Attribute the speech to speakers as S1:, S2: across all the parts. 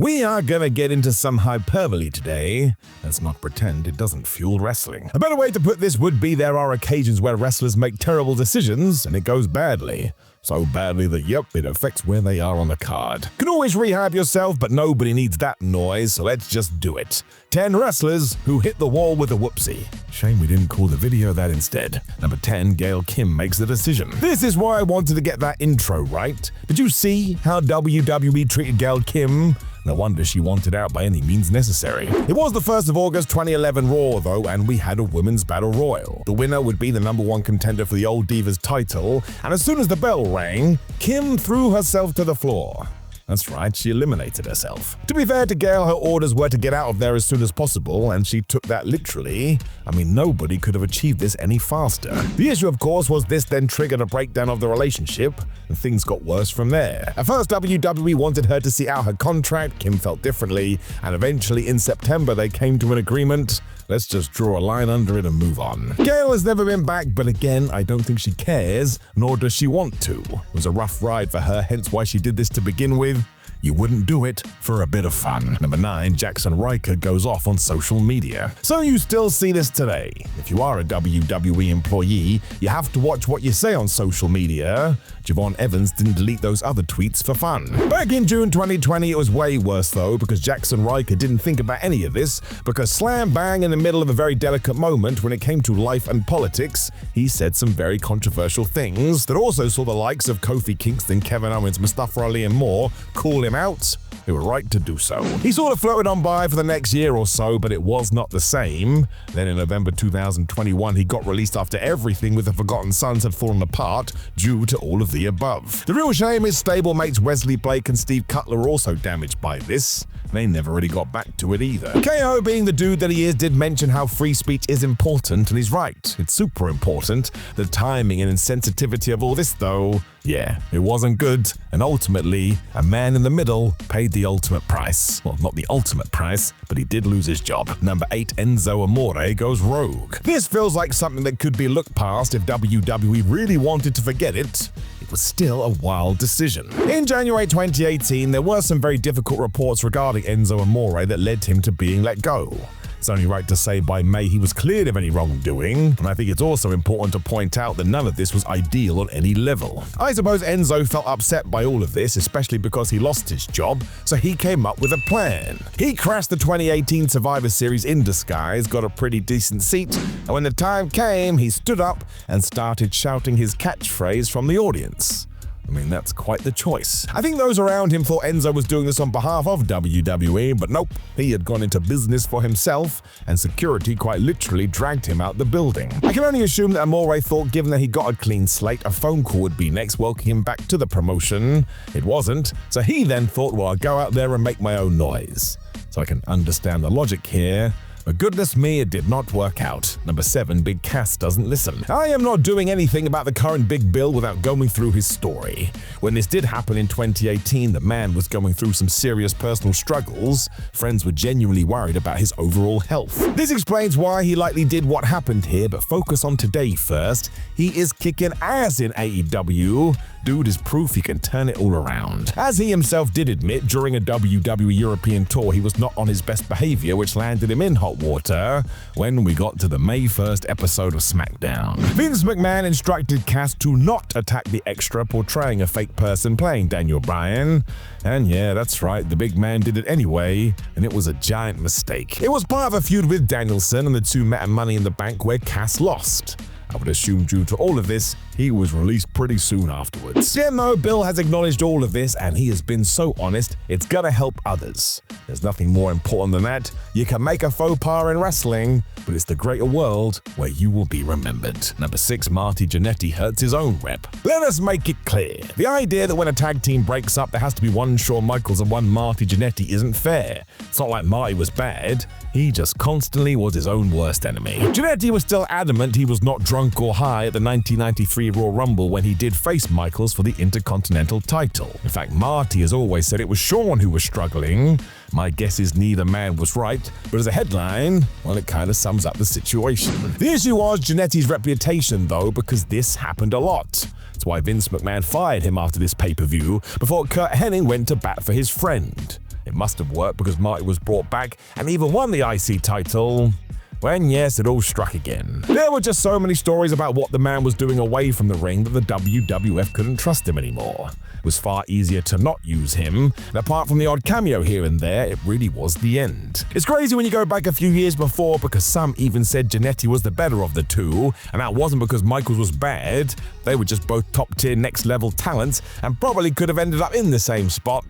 S1: We are gonna get into some hyperbole today. Let's not pretend it doesn't fuel wrestling. A better way to put this would be there are occasions where wrestlers make terrible decisions and it goes badly. So badly that, yep, it affects where they are on the card. Can always rehab yourself, but nobody needs that noise, so let's just do it. 10 wrestlers who hit the wall with a whoopsie. Shame we didn't call the video that instead. Number 10, Gail Kim makes the decision. This is why I wanted to get that intro right. Did you see how WWE treated Gail Kim? No wonder she wanted out by any means necessary. It was the 1st of August 2011 Raw though, and we had a women's battle royal. The winner would be the #1 contender for the Old Divas title, and as soon as the bell rang, Kim threw herself to the floor. That's right, she eliminated herself. To be fair to Gail, her orders were to get out of there as soon as possible, and she took that literally. I mean, nobody could have achieved this any faster. The issue, of course, was this then triggered a breakdown of the relationship, and things got worse from there. At first, WWE wanted her to see out her contract, Kim felt differently, and eventually in September they came to an agreement. Let's just draw a line under it and move on. Gail has never been back, but again, I don't think she cares, nor does she want to. It was a rough ride for her, hence why she did this to begin with. You wouldn't do it for a bit of fun. Number 9, Riker goes off on social media. So you still see this today. If you are a WWE employee, you have to watch what you say on social media. Javon Evans didn't delete those other tweets for fun. Back in June 2020, it was way worse though, because Riker didn't think about any of this, because slam bang in the middle of a very delicate moment when it came to life and politics, he said some very controversial things that also saw the likes of Kofi Kingston, Kevin Owens, Mustafa Ali and more call him out. They were right to do so. He sort of floated on by for the next year or so, but it was not the same. Then in November 2021, he got released after everything with the Forgotten Sons had fallen apart due to all of the above. The real shame is stablemates Wesley Blake and Steve Cutler were also damaged by this. They never really got back to it either. KO, being the dude that he is, did mention how free speech is important, and he's right. It's super important. The timing and insensitivity of all this though, yeah, it wasn't good. And ultimately, a man in the middle paid the ultimate price. Well, not the ultimate price, but he did lose his job. Number 8, Enzo Amore goes rogue. This feels like something that could be looked past if WWE really wanted to forget it. It was still a wild decision. In January 2018, there were some very difficult reports regarding Enzo Amore that led him to being let go. It's only right to say by May he was cleared of any wrongdoing, and I think it's also important to point out that none of this was ideal on any level. I suppose Enzo felt upset by all of this, especially because he lost his job, so he came up with a plan. He crashed the 2018 Survivor Series in disguise, got a pretty decent seat, and when the time came, he stood up and started shouting his catchphrase from the audience. I mean, that's quite the choice. I think those around him thought Enzo was doing this on behalf of WWE, but nope, he had gone into business for himself, and security quite literally dragged him out the building. I can only assume that Amore thought given that he got a clean slate, a phone call would be next welcoming him back to the promotion. It wasn't, so he then thought, well, I'll go out there and make my own noise. So I can understand the logic here. But goodness me, it did not work out. Number 7, Big Cass doesn't listen. I am not doing anything about the current Big Bill without going through his story. When this did happen in 2018, the man was going through some serious personal struggles. Friends were genuinely worried about his overall health. This explains why he likely did what happened here, but focus on today first. He is kicking ass in AEW. Dude is proof he can turn it all around. As he himself did admit, during a WWE European tour, he was not on his best behavior, which landed him in hot water when we got to the May 1st episode of SmackDown. Vince McMahon instructed Cass to not attack the extra portraying a fake person playing Daniel Bryan. And yeah, that's right, the big man did it anyway, and it was a giant mistake. It was part of a feud with Danielson, and the two met at Money in the Bank where Cass lost. I would assume due to all of this, he was released pretty soon afterwards. Yet though, Bill has acknowledged all of this, and he has been so honest, it's gonna help others. There's nothing more important than that. You can make a faux pas in wrestling, but it's the greater world where you will be remembered. Number 6, Marty Janetti hurts his own rep. Let us make it clear. The idea that when a tag team breaks up, there has to be one Shawn Michaels and one Marty Janetti isn't fair. It's not like Marty was bad. He just constantly was his own worst enemy. Janetti was still adamant he was not drunk or high at the 1993 Royal Rumble when he did face Michaels for the Intercontinental title. In fact, Marty has always said it was Shawn who was struggling. My guess is neither man was right, but as a headline, well, it kind of sums up the situation. The issue was Janetti's reputation though, because this happened a lot. That's why Vince McMahon fired him after this pay-per-view, before Kurt Hennig went to bat for his friend. It must have worked because Marty was brought back and even won the IC title. When, yes, it all struck again. There were just so many stories about what the man was doing away from the ring that the WWF couldn't trust him anymore. It was far easier to not use him, and apart from the odd cameo here and there, it really was the end. It's crazy when you go back a few years before, because some even said Janetti was the better of the two, and that wasn't because Michaels was bad. They were just both top-tier next-level talents, and probably could have ended up in the same spot.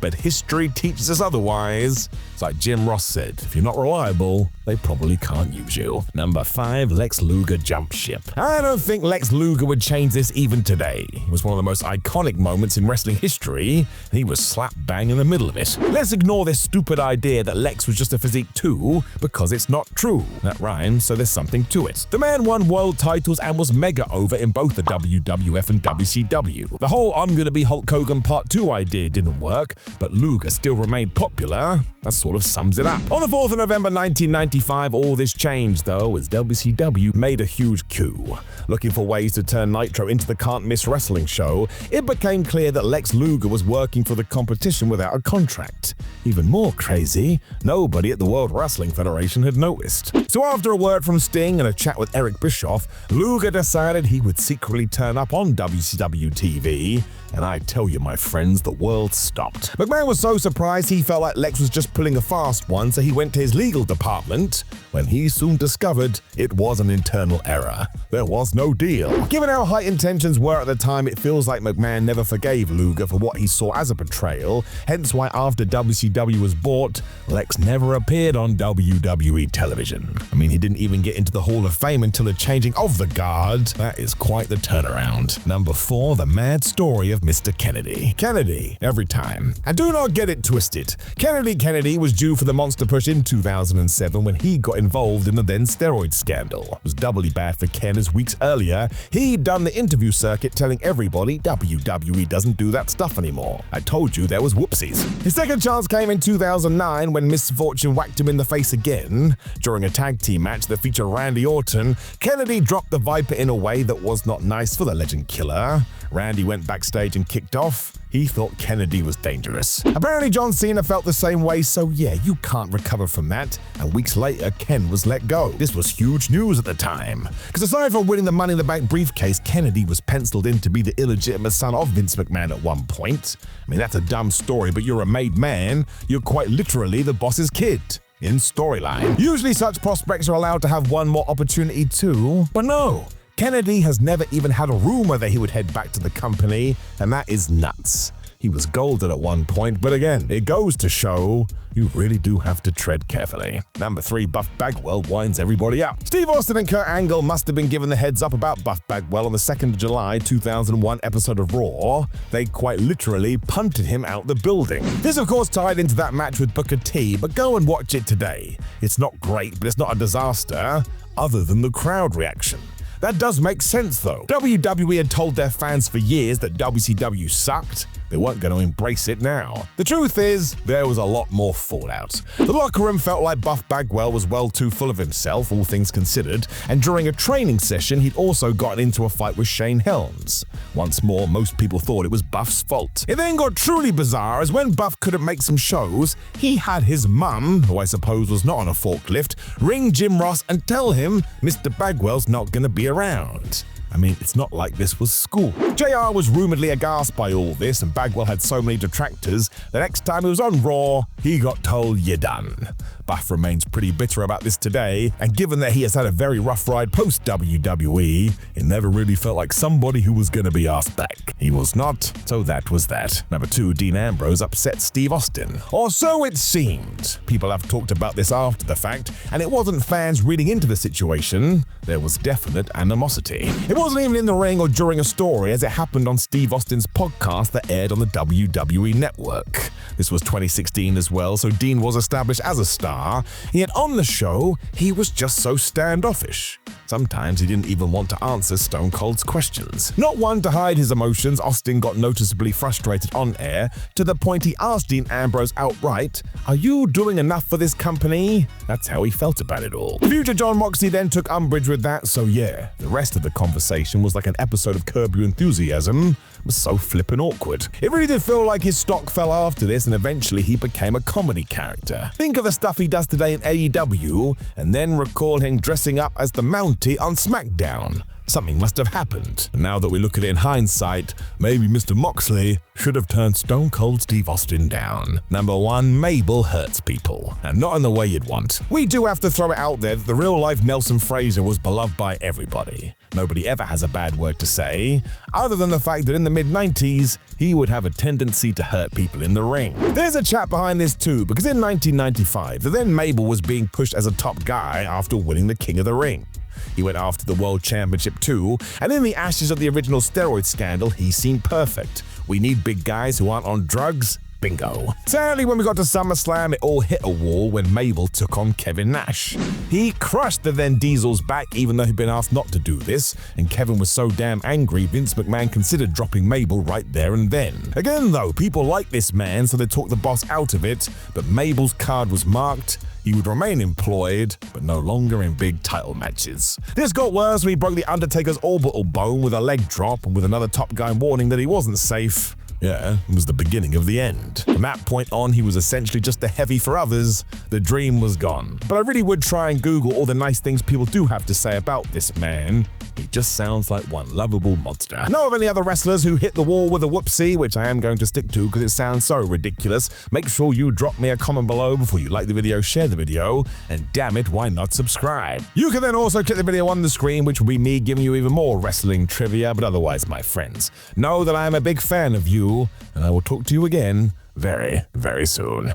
S1: But history teaches us otherwise. It's like Jim Ross said, if you're not reliable, they probably can't use you. Number 5, Lex Luger jump ship. I don't think Lex Luger would change this even today. It was one of the most iconic moments in wrestling history, and he was slap bang in the middle of it. Let's ignore this stupid idea that Lex was just a physique too, because it's not true. That rhymes, so there's something to it. The man won world titles and was mega over in both the WWF and WCW. The whole I'm gonna be Hulk Hogan Part 2 idea didn't work, but Luger still remained popular. That sort of sums it up. On the 4th of November 1995, all this changed though, as WCW made a huge coup. Looking for ways to turn Nitro into the can't-miss wrestling show, it became clear that Lex Luger was working for the competition without a contract. Even more crazy, nobody at the World Wrestling Federation had noticed. So after a word from Sting and a chat with Eric Bischoff, Luger decided he would secretly turn up on WCW TV, and I tell you, my friends, the world stopped. McMahon was so surprised he felt like Lex was just pulling a fast one, so he went to his legal department, when he soon discovered it was an internal error. There was no deal. Given how heightened tensions were at the time, it feels like McMahon never forgave Luger for what he saw as a betrayal, hence why after WCW was bought, Lex never appeared on WWE television. I mean, he didn't even get into the Hall of Fame until the changing of the guard. That is quite the turnaround. Number 4, the mad story of Mr. Kennedy. Kennedy, every time. And do not get it twisted. Kennedy was due for the monster push in 2007 when he got involved in the then steroid scandal. It was doubly bad for Ken as weeks earlier, he'd done the interview circuit telling everybody WWE doesn't do that stuff anymore. I told you there was whoopsies. His second chance came in 2009 when misfortune whacked him in the face again. During a tag team match that featured Randy Orton, Kennedy dropped the Viper in a way that was not nice for the legend killer. Randy went backstage and kicked off. He thought Kennedy was dangerous. Apparently John Cena felt the same way, so yeah, you can't recover from that. And weeks later, Ken was let go. This was huge news at the time. Because aside from winning the Money in the Bank briefcase, Kennedy was penciled in to be the illegitimate son of Vince McMahon at one point. I mean, that's a dumb story, but you're a made man. You're quite literally the boss's kid. In storyline. Usually such prospects are allowed to have one more opportunity too, but no. Kennedy has never even had a rumor that he would head back to the company, and that is nuts. He was golden at one point, but again, it goes to show you really do have to tread carefully. Number 3, Buff Bagwell winds everybody up. Steve Austin and Kurt Angle must have been given the heads up about Buff Bagwell on the 2nd of July 2001 episode of Raw. They quite literally punted him out the building. This of course tied into that match with Booker T, but go and watch it today. It's not great, but it's not a disaster, other than the crowd reaction. That does make sense though. WWE had told their fans for years that WCW sucked. They weren't going to embrace it now. The truth is, there was a lot more fallout. The locker room felt like Buff Bagwell was well too full of himself, all things considered, and during a training session, he'd also gotten into a fight with Shane Helms. Once more, most people thought it was Buff's fault. It then got truly bizarre, as when Buff couldn't make some shows, he had his mum, who I suppose was not on a forklift, ring Jim Ross and tell him Mr. Bagwell's not going to be around. I mean, it's not like this was school. JR was rumoredly aghast by all this, and Bagwell had so many detractors, the next time he was on Raw, he got told, "You're done." Buff remains pretty bitter about this today, and given that he has had a very rough ride post-WWE, it never really felt like somebody who was going to be asked back. He was not, so that was that. Number 2, Dean Ambrose upset Steve Austin. Or so it seemed. People have talked about this after the fact, and it wasn't fans reading into the situation. There was definite animosity. It wasn't even in the ring or during a story, as it happened on Steve Austin's podcast that aired on the WWE network. This was 2016 as well, so Dean was established as a star, star, yet on the show, he was just so standoffish. Sometimes he didn't even want to answer Stone Cold's questions. Not one to hide his emotions, Austin got noticeably frustrated on air, to the point he asked Dean Ambrose outright, "Are you doing enough for this company?" That's how he felt about it all. Future John Moxley then took umbrage with that, so yeah, the rest of the conversation was like an episode of Curb Your Enthusiasm. It was so flippin' awkward. It really did feel like his stock fell after this, and eventually he became a comedy character. Think of the stuff he does today in AEW, and then recall him dressing up as the Mountie on SmackDown. Something must have happened. And now that we look at it in hindsight, maybe Mr. Moxley should have turned Stone Cold Steve Austin down. Number 1, Mabel hurts people, and not in the way you'd want. We do have to throw it out there that the real-life Nelson Fraser was beloved by everybody. Nobody ever has a bad word to say, other than the fact that in the mid-90s, he would have a tendency to hurt people in the ring. There's a chat behind this too, because in 1995, the then Mabel was being pushed as a top guy after winning the King of the Ring. He went after the World Championship too, and in the ashes of the original steroid scandal, he seemed perfect. We need big guys who aren't on drugs. Bingo. Sadly, when we got to SummerSlam, it all hit a wall when Mabel took on Kevin Nash. He crushed the then Diesel's back, even though he'd been asked not to do this, and Kevin was so damn angry, Vince McMahon considered dropping Mabel right there and then. Again though, people like this man, so they talked the boss out of it, but Mabel's card was marked. He would remain employed, but no longer in big title matches. This got worse when he broke The Undertaker's orbital bone with a leg drop, and with another top guy warning that he wasn't safe. Yeah, it was the beginning of the end. From that point on, he was essentially just a heavy for others. The dream was gone. But I really would try and Google all the nice things people do have to say about this man. He just sounds like one lovable monster. Know of any other wrestlers who hit the wall with a whoopsie, which I am going to stick to because it sounds so ridiculous? Make sure you drop me a comment below before you like the video, share the video, and damn it, why not subscribe? You can then also click the video on the screen, which will be me giving you even more wrestling trivia, but otherwise, my friends, know that I am a big fan of you, and I will talk to you again very, very soon.